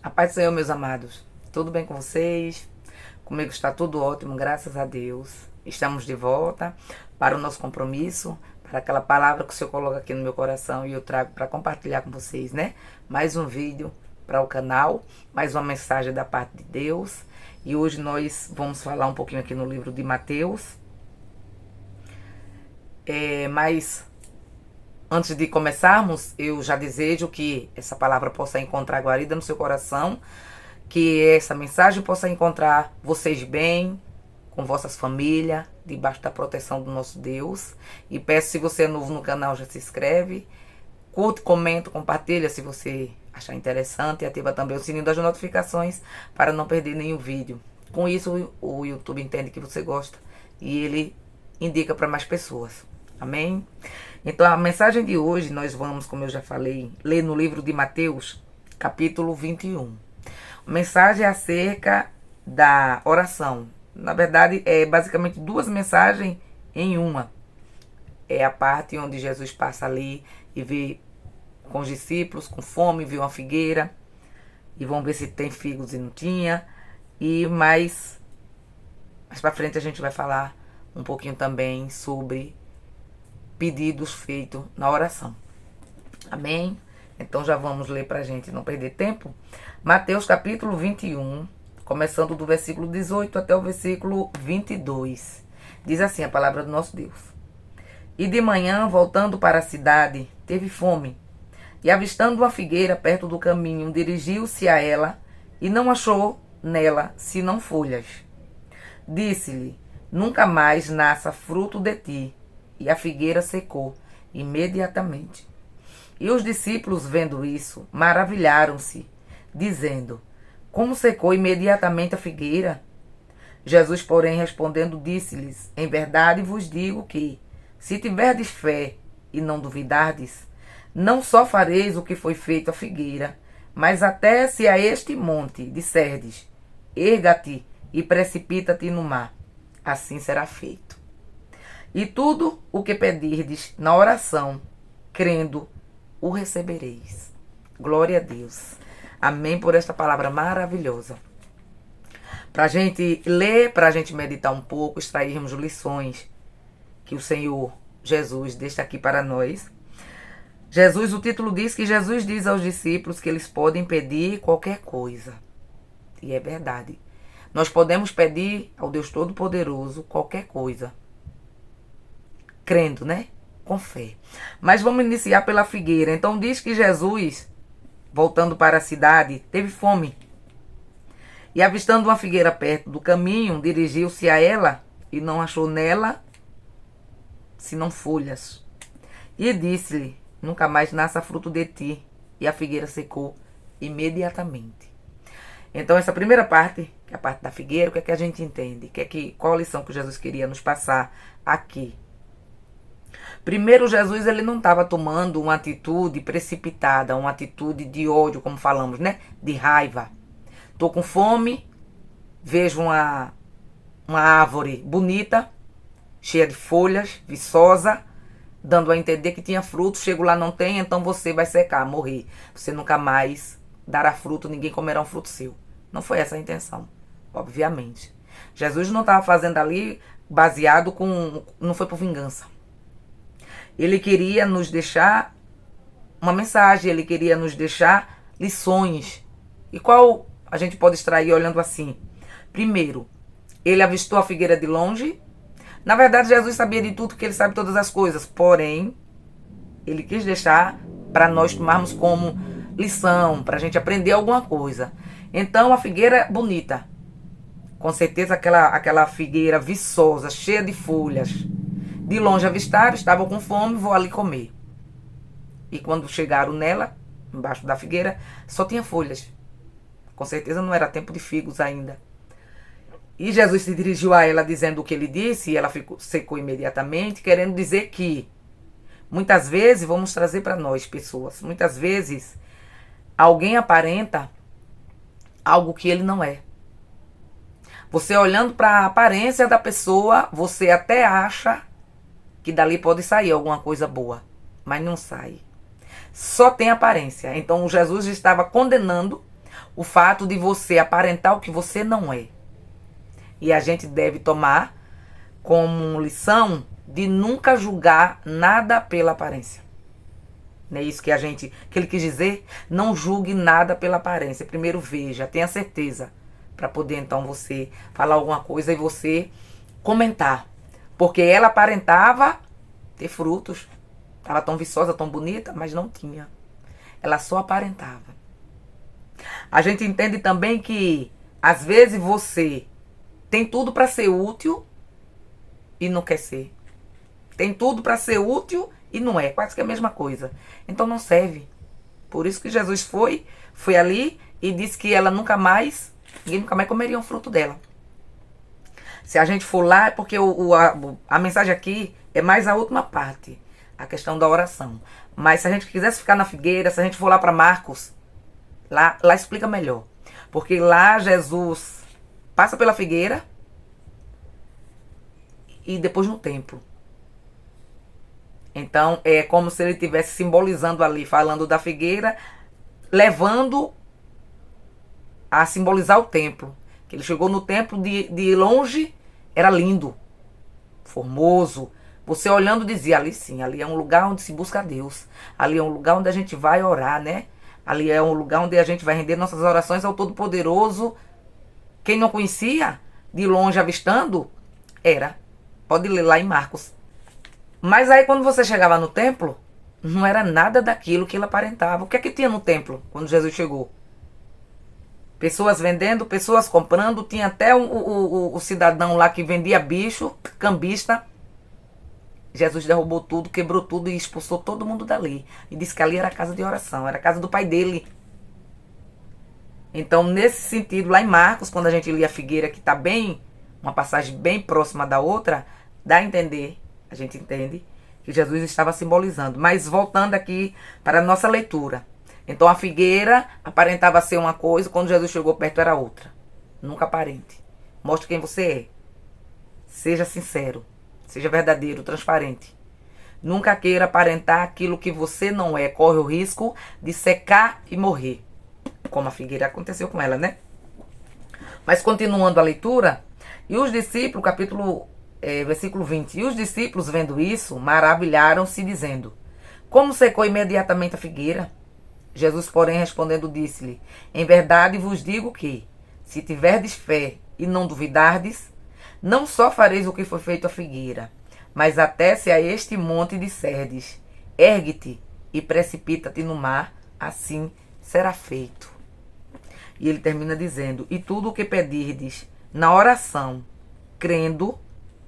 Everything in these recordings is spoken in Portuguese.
A paz do Senhor, meus amados. Tudo bem com vocês? Comigo está tudo ótimo, graças a Deus. Estamos de volta para o nosso compromisso, para aquela palavra que o Senhor coloca aqui no meu coração e eu trago para compartilhar com vocês, né? Mais um vídeo para o canal, mais uma mensagem da parte de Deus. E hoje nós vamos falar um pouquinho aqui no livro de Mateus. Mas antes de começarmos, eu já desejo que essa palavra possa encontrar guarida no seu coração, que essa mensagem possa encontrar vocês bem, com vossas famílias, debaixo da proteção do nosso Deus. E peço, se você é novo no canal, já se inscreve, curte, comenta, compartilha se você achar interessante e ativa também o sininho das notificações para não perder nenhum vídeo. Com isso, o YouTube entende que você gosta e ele indica para mais pessoas. Amém? Então, a mensagem de hoje, nós vamos, como eu já falei, ler no livro de Mateus, capítulo 21. A mensagem é acerca da oração. Na verdade, é basicamente duas mensagens em uma. É a parte onde Jesus passa ali e vê com os discípulos, com fome, vê uma figueira, e vão ver se tem figos e não tinha. E mais para frente a gente vai falar um pouquinho também sobre pedidos feitos na oração. Amém? Então já vamos ler para a gente não perder tempo. Mateus capítulo 21, começando do versículo 18 até o versículo 22. Diz assim a palavra do nosso Deus. E de manhã, voltando para a cidade, teve fome. E avistando uma figueira perto do caminho, dirigiu-se a ela e não achou nela senão folhas. Disse-lhe, nunca mais nasça fruto de ti. E a figueira secou imediatamente. E os discípulos, vendo isso, maravilharam-se, dizendo, como secou imediatamente a figueira? Jesus, porém, respondendo, disse-lhes, em verdade vos digo que, se tiverdes fé e não duvidardes, não só fareis o que foi feito à figueira, mas até se a este monte disserdes, erga-te e precipita-te no mar, assim será feito. E tudo o que pedirdes na oração, crendo, o recebereis. Glória a Deus. Amém por esta palavra maravilhosa. Para a gente ler, para a gente meditar um pouco, extrairmos lições que o Senhor Jesus deixa aqui para nós. Jesus, o título diz que Jesus diz aos discípulos que eles podem pedir qualquer coisa. E é verdade. Nós podemos pedir ao Deus Todo-Poderoso qualquer coisa. Crendo, né? Com fé. Mas vamos iniciar pela figueira. Então diz que Jesus, voltando para a cidade, teve fome. E avistando uma figueira perto do caminho, dirigiu-se a ela e não achou nela senão folhas. E disse-lhe, nunca mais nasça fruto de ti. E a figueira secou imediatamente. Então essa primeira parte, que é a parte da figueira, o que é que a gente entende? Qual a lição que Jesus queria nos passar aqui? Primeiro, Jesus ele não estava tomando uma atitude precipitada, uma atitude de ódio, como falamos, né? De raiva. Estou com fome, vejo uma árvore bonita, cheia de folhas, viçosa, dando a entender que tinha fruto. Chego lá, não tem, então você vai secar, morrer. Você nunca mais dará fruto, ninguém comerá um fruto seu. Não foi essa a intenção, obviamente. Jesus não estava fazendo ali baseado com... Não foi por vingança. Ele queria nos deixar uma mensagem, ele queria nos deixar lições. E qual a gente pode extrair olhando assim? Primeiro, ele avistou a figueira de longe. Na verdade, Jesus sabia de tudo, porque ele sabe todas as coisas. Porém, ele quis deixar para nós tomarmos como lição, para a gente aprender alguma coisa. Então, a figueira bonita. Com certeza, aquela figueira viçosa, cheia de folhas. De longe avistaram, estavam com fome, vou ali comer. E quando chegaram nela, embaixo da figueira, só tinha folhas. Com certeza não era tempo de figos ainda. E Jesus se dirigiu a ela dizendo o que ele disse, e ela secou imediatamente, querendo dizer que, muitas vezes, vamos trazer para nós, pessoas, muitas vezes, alguém aparenta algo que ele não é. Você olhando para a aparência da pessoa, você até acha que dali pode sair alguma coisa boa, mas não sai. Só tem aparência. Então Jesus estava condenando o fato de você aparentar o que você não é. E a gente deve tomar como lição de nunca julgar nada pela aparência. Não é isso que ele quis dizer? Não julgue nada pela aparência. Primeiro veja, tenha certeza, para poder então você falar alguma coisa e você comentar. Porque ela aparentava ter frutos. Estava tão viçosa, tão bonita, mas não tinha. Ela só aparentava. A gente entende também que às vezes você tem tudo para ser útil e não quer ser. Tem tudo para ser útil e não é. Quase que é a mesma coisa. Então não serve. Por isso que Jesus foi ali e disse que ela ninguém nunca mais comeria um fruto dela. Se a gente for lá, é porque a mensagem aqui é mais a última parte, a questão da oração. Mas se a gente quisesse ficar na figueira, se a gente for lá para Marcos, lá explica melhor. Porque lá Jesus passa pela figueira e depois no templo. Então é como se ele estivesse simbolizando ali, falando da figueira, levando a simbolizar o templo. Que ele chegou no templo de longe, era lindo, formoso. Você olhando dizia, ali sim, ali é um lugar onde se busca a Deus. Ali é um lugar onde a gente vai orar, né? Ali é um lugar onde a gente vai render nossas orações ao Todo-Poderoso. Quem não conhecia, de longe avistando, era. Pode ler lá em Marcos. Mas aí quando você chegava no templo, não era nada daquilo que ele aparentava. O que é que tinha no templo quando Jesus chegou? Pessoas vendendo, pessoas comprando. Tinha até o cidadão lá que vendia bicho, cambista. Jesus derrubou tudo, quebrou tudo e expulsou todo mundo dali. E disse que ali era a casa de oração, era a casa do pai dele. Então, nesse sentido, lá em Marcos, quando a gente lia a figueira, que está bem, uma passagem bem próxima da outra, dá a entender, a gente entende, que Jesus estava simbolizando. Mas voltando aqui para a nossa leitura. Então, a figueira aparentava ser uma coisa, quando Jesus chegou perto era outra. Nunca aparente. Mostre quem você é. Seja sincero. Seja verdadeiro, transparente. Nunca queira aparentar aquilo que você não é. Corre o risco de secar e morrer. Como a figueira aconteceu com ela, né? Mas continuando a leitura. E os discípulos, versículo 20. E os discípulos, vendo isso, maravilharam-se, dizendo: como secou imediatamente a figueira? Jesus, porém, respondendo, disse-lhe: em verdade vos digo que, se tiverdes fé e não duvidardes, não só fareis o que foi feito à figueira, mas até se a este monte disserdes: ergue-te e precipita-te no mar, assim será feito. E ele termina dizendo: e tudo o que pedirdes na oração, crendo,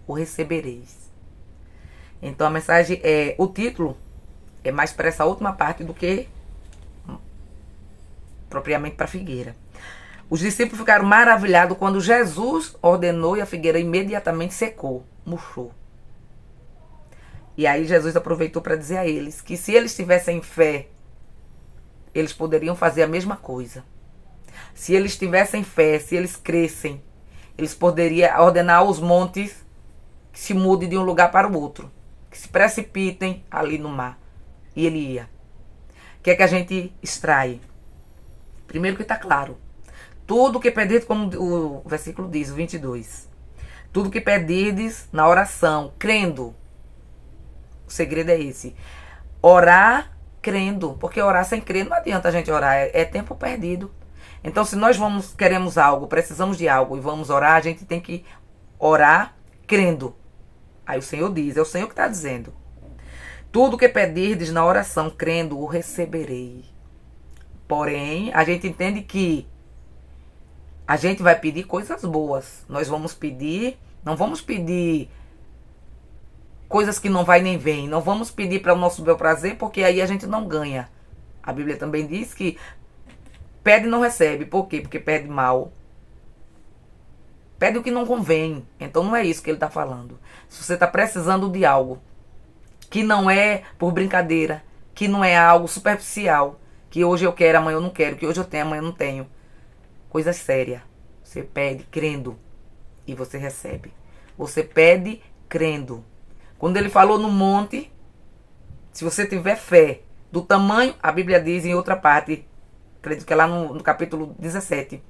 o recebereis. Então a mensagem o título é mais para essa última parte do que propriamente para a figueira. Os discípulos ficaram maravilhados quando Jesus ordenou e a figueira imediatamente secou, murchou. E aí Jesus aproveitou para dizer a eles que se eles tivessem fé, eles poderiam fazer a mesma coisa. Se eles tivessem fé, se eles crescem, eles poderiam ordenar aos montes que se mudem de um lugar para o outro, que se precipitem ali no mar. E ele ia. O que é que a gente extrai? Primeiro que está claro. Tudo que pedirdes, como o versículo diz, o 22. Tudo que pedirdes na oração, crendo. O segredo é esse. Orar crendo. Porque orar sem crer não adianta a gente orar. É tempo perdido. Então, se nós queremos algo, precisamos de algo e vamos orar, a gente tem que orar crendo. Aí o Senhor diz, é o Senhor que está dizendo. Tudo que pedirdes na oração, crendo, o receberei. Porém, a gente entende que a gente vai pedir coisas boas. Nós vamos pedir, não vamos pedir coisas que não vai nem vem. Não vamos pedir para o nosso bel prazer, porque aí a gente não ganha. A Bíblia também diz que pede e não recebe. Por quê? Porque pede mal. Pede o que não convém. Então não é isso que ele está falando. Se você está precisando de algo que não é por brincadeira, que não é algo superficial, que hoje eu quero, amanhã eu não quero, que hoje eu tenho, amanhã eu não tenho. Coisa séria. Você pede crendo e você recebe. Você pede crendo. Quando ele falou no monte, se você tiver fé do tamanho, a Bíblia diz em outra parte Acredito que é lá no capítulo 17,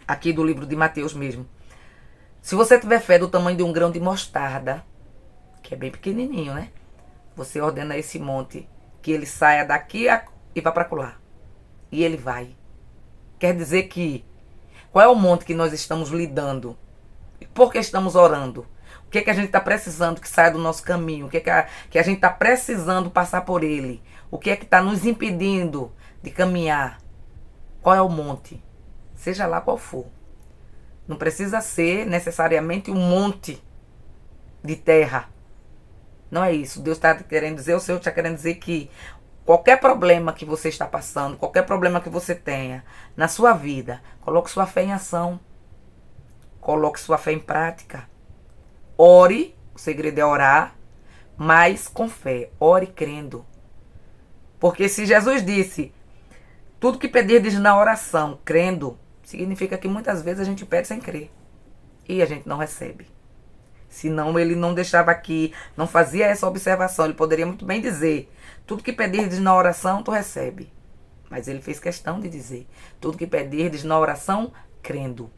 aqui do livro de Mateus mesmo. Se você tiver fé do tamanho de um grão de mostarda, que é bem pequenininho, né? Você ordena esse monte que ele saia daqui e vá para lá. E ele vai. Quer dizer que qual é o monte que nós estamos lidando? Por que estamos orando? O que é que a gente está precisando que saia do nosso caminho? O que é que a gente está precisando passar por ele? O que é que está nos impedindo de caminhar? Qual é o monte? Seja lá qual for. Não precisa ser necessariamente um monte de terra. Não é isso. Deus está querendo dizer, o Senhor está querendo dizer que qualquer problema que você está passando, qualquer problema que você tenha na sua vida, coloque sua fé em ação. Coloque sua fé em prática. Ore, o segredo é orar, mas com fé. Ore crendo. Porque se Jesus disse, tudo que pedirdes na oração, crendo, significa que muitas vezes a gente pede sem crer. E a gente não recebe. Senão ele não deixava aqui, não fazia essa observação. Ele poderia muito bem dizer, tudo que pedirdes na oração, tu recebe. Mas ele fez questão de dizer, tudo que pedirdes na oração, crendo.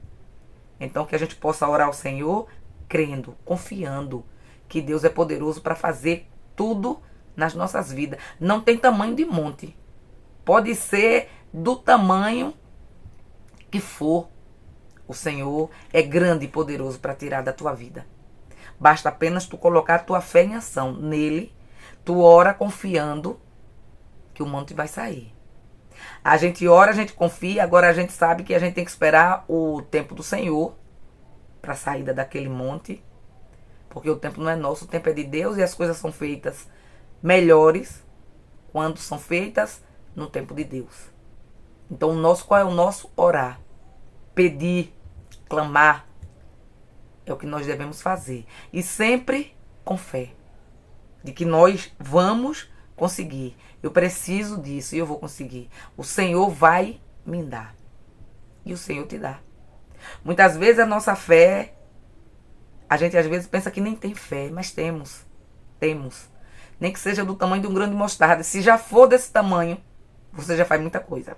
Então que a gente possa orar ao Senhor, crendo, confiando que Deus é poderoso para fazer tudo nas nossas vidas. Não tem tamanho de monte. Pode ser do tamanho que for. O Senhor é grande e poderoso para tirar da tua vida. Basta apenas tu colocar a tua fé em ação nele. Tu ora confiando que o monte vai sair. A gente ora, a gente confia, agora a gente sabe que a gente tem que esperar o tempo do Senhor para a saída daquele monte. Porque o tempo não é nosso, o tempo é de Deus e as coisas são feitas melhores quando são feitas no tempo de Deus. Então qual é o nosso? Orar, pedir, clamar. É o que nós devemos fazer. E sempre com fé. De que nós vamos conseguir. Eu preciso disso e eu vou conseguir. O Senhor vai me dar. E o Senhor te dá. Muitas vezes a nossa fé, a gente às vezes pensa que nem tem fé, mas temos. Temos. Nem que seja do tamanho de um grão de mostarda. Se já for desse tamanho, você já faz muita coisa.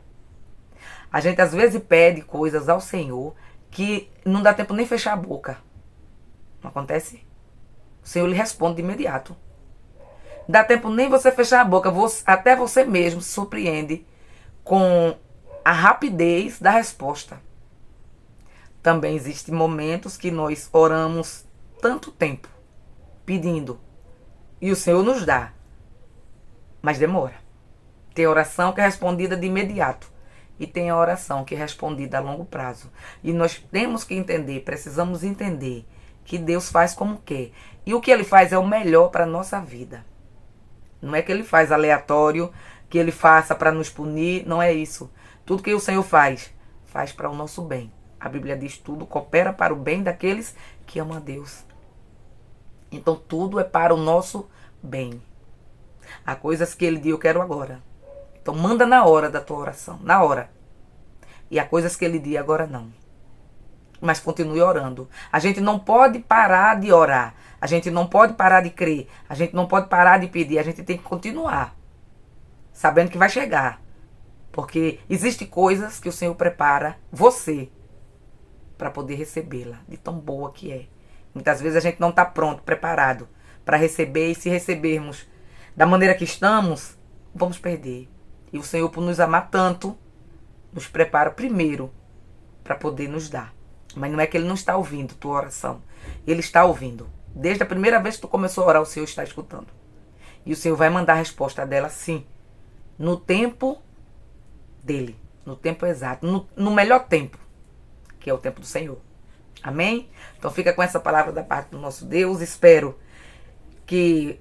A gente às vezes pede coisas ao Senhor que não dá tempo nem fechar a boca. Não acontece? O Senhor lhe responde de imediato. Não dá tempo nem você fechar a boca. Até você mesmo se surpreende com a rapidez da resposta. Também existem momentos que nós oramos tanto tempo pedindo e o Senhor nos dá, mas demora. Tem oração que é respondida de imediato e tem a oração que é respondida a longo prazo. E nós temos que entender, precisamos entender que Deus faz como quer. E o que Ele faz é o melhor para a nossa vida. Não é que Ele faz aleatório, que Ele faça para nos punir, não é isso. Tudo que o Senhor faz para o nosso bem. A Bíblia diz tudo coopera para o bem daqueles que amam a Deus. Então tudo é para o nosso bem. Há coisas que Ele diz, eu quero agora. Então manda na hora da tua oração, na hora. E há coisas que Ele diz, agora não. Mas continue orando. A gente não pode parar de orar. A gente não pode parar de crer. A gente não pode parar de pedir. A gente tem que continuar. Sabendo que vai chegar. Porque existem coisas que o Senhor prepara você para poder recebê-la, de tão boa que é. Muitas vezes a gente não está pronto, preparado para receber, e se recebermos da maneira que estamos, vamos perder. E o Senhor, por nos amar tanto, nos prepara primeiro para poder nos dar. Mas não é que Ele não está ouvindo tua oração. Ele está ouvindo. Desde a primeira vez que tu começou a orar, o Senhor está escutando. E o Senhor vai mandar a resposta dela sim, no tempo dele, no tempo exato, no melhor tempo, que é o tempo do Senhor. Amém? Então fica com essa palavra da parte do nosso Deus. Espero que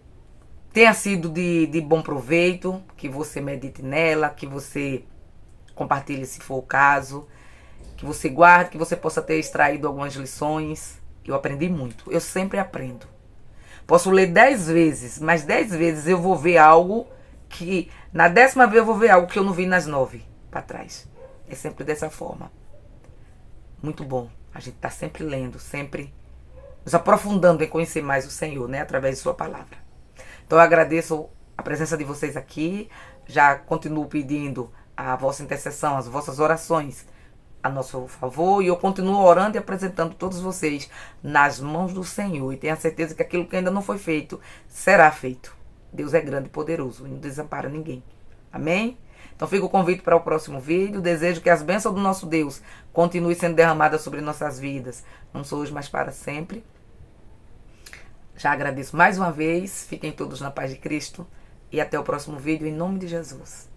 tenha sido de bom proveito, que você medite nela, que você compartilhe se for o caso, que você guarde, que você possa ter extraído algumas lições. Eu aprendi muito, eu sempre aprendo. Posso ler 10 vezes, mas 10 vezes eu vou ver algo que, na 10ª vez eu vou ver algo que eu não vi nas 9 para trás. É sempre dessa forma. Muito bom. A gente está sempre lendo, sempre nos aprofundando em conhecer mais o Senhor, né? Através de sua palavra. Então eu agradeço a presença de vocês aqui. Já continuo pedindo a vossa intercessão, as vossas orações a nosso favor, e eu continuo orando e apresentando todos vocês nas mãos do Senhor, e tenha certeza que aquilo que ainda não foi feito será feito. Deus é grande e poderoso e não desampara ninguém. Amém? Então fica o convite para o próximo vídeo. Desejo que as bênçãos do nosso Deus continuem sendo derramadas sobre nossas vidas, não só hoje, mas para sempre. Já agradeço mais uma vez. Fiquem todos na paz de Cristo e até o próximo vídeo, em nome de Jesus.